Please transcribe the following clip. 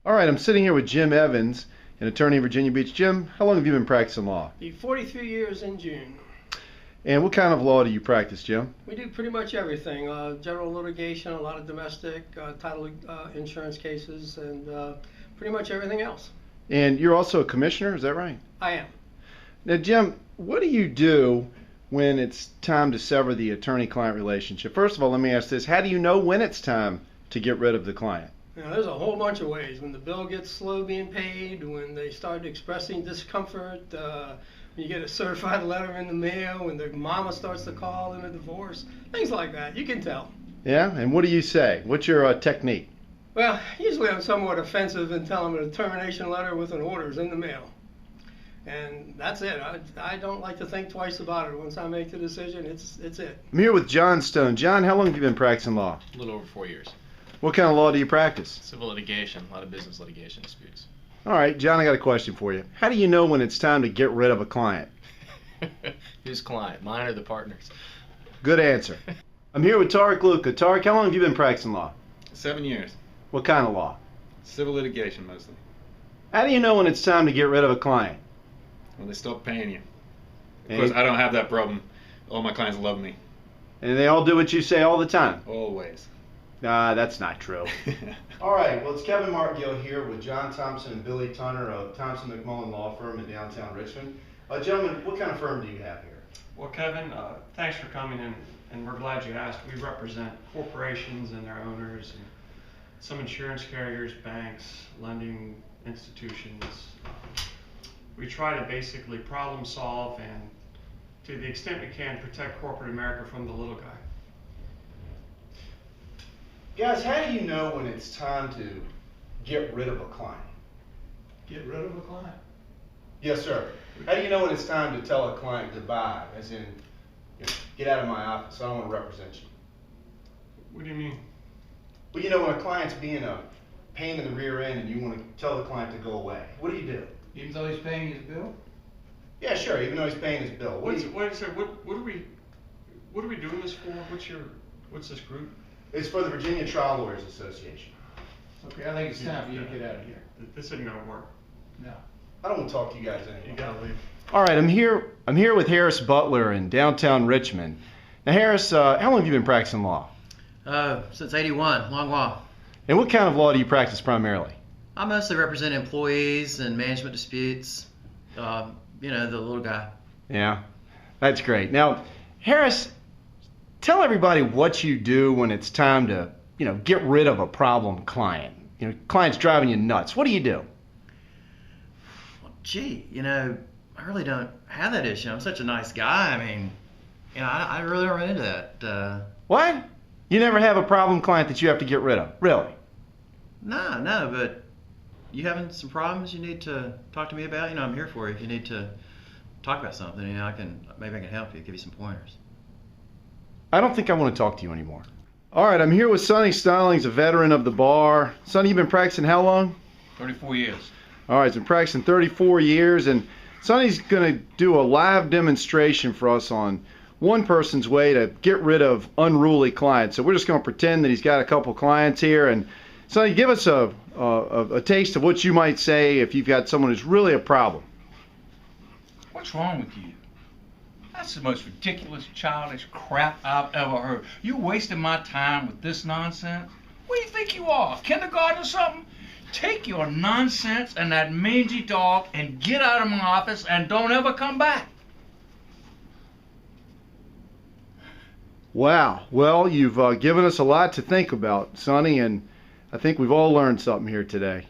All right, I'm sitting here with Jim Evans, an attorney in Virginia Beach. Jim, how long have you been practicing law? 43 years in June. And what kind of law do you practice, Jim? We do pretty much everything. General litigation, a lot of domestic, title insurance cases, and pretty much everything else. And you're also a commissioner, is that right? I am. Now, Jim, what do you do when it's time to sever the attorney-client relationship? First of all, let me ask this. How do you know when it's time to get rid of the client? Now, there's a whole bunch of ways. When the bill gets slow being paid, when they start expressing discomfort, when you get a certified letter in the mail, when the mama starts to call in a divorce, things like that. You can tell. Yeah, and what do you say? What's your technique? Well, usually I'm somewhat offensive and tell them a termination letter with an order is in the mail. And that's it. I don't like to think twice about it. Once I make the decision, it's it. I'm here with John Stone. John, how long have you been practicing law? A little over 4 years. What kind of law do you practice? Civil litigation, a lot of business litigation disputes. All right, John, I got a question for you. How do you know when it's time to get rid of a client? Whose client? Mine or the partner's? Good answer. I'm here with Tariq Luca. Tariq, how long have you been practicing law? 7 years. What kind of law? Civil litigation mostly. How do you know when it's time to get rid of a client? When they stop paying you. Of And- course, I don't have that problem. All my clients love me. And they all do what you say all the time? Always. That's not true. All right, well, it's Kevin Martgill here with John Thompson and Billy Tunner of Thompson McMullen Law Firm in downtown Richmond. Gentlemen, what kind of firm do you have here? Well, Kevin, thanks for coming in, and we're glad you asked. We represent corporations and their owners, and some insurance carriers, banks, lending institutions. We try to basically problem solve and, to the extent we can, protect corporate America from the little guy. Guys, how do you know when it's time to get rid of a client? Get rid of a client? Yes, sir. How do you know when it's time to tell a client goodbye, as in, get out of my office, I don't want to represent you? What do you mean? Well, you know, when a client's being a pain in the rear end and you want to tell the client to go away, what do you do? Even though he's paying his bill? Yeah, sure, even though he's paying his bill. What are we doing this for? What's this group? It's for the Virginia Trial Lawyers Association. Okay, I think it's time for you to get out of here. This isn't gonna work. No. I don't want to talk to you guys anymore. You gotta leave. All right, I'm here with Harris Butler in downtown Richmond. Now, Harris, how long have you been practicing law? Since '81, long while. And what kind of law do you practice primarily? I mostly represent employees and management disputes. The little guy. Yeah, that's great. Now, Harris, tell everybody what you do when it's time to, get rid of a problem client. Client's driving you nuts. What do you do? Well, gee, I really don't have that issue. I'm such a nice guy. I mean, I really don't run into that. What? You never have a problem client that you have to get rid of? Really? No, but you having some problems you need to talk to me about? I'm here for you. If you need to talk about something, maybe I can help you, give you some pointers. I don't think I want to talk to you anymore. All right, I'm here with Sonny Stallings, a veteran of the bar. Sonny, you've been practicing how long? 34 years. All right, he's been practicing 34 years, and Sonny's going to do a live demonstration for us on one person's way to get rid of unruly clients. So we're just going to pretend that he's got a couple clients here, and Sonny, give us a taste of what you might say if you've got someone who's really a problem. What's wrong with you? That's the most ridiculous, childish crap I've ever heard. You wasting my time with this nonsense? What do you think you are, kindergarten or something? Take your nonsense and that mangy dog and get out of my office and don't ever come back. Wow. Well, you've given us a lot to think about, Sonny, and I think we've all learned something here today.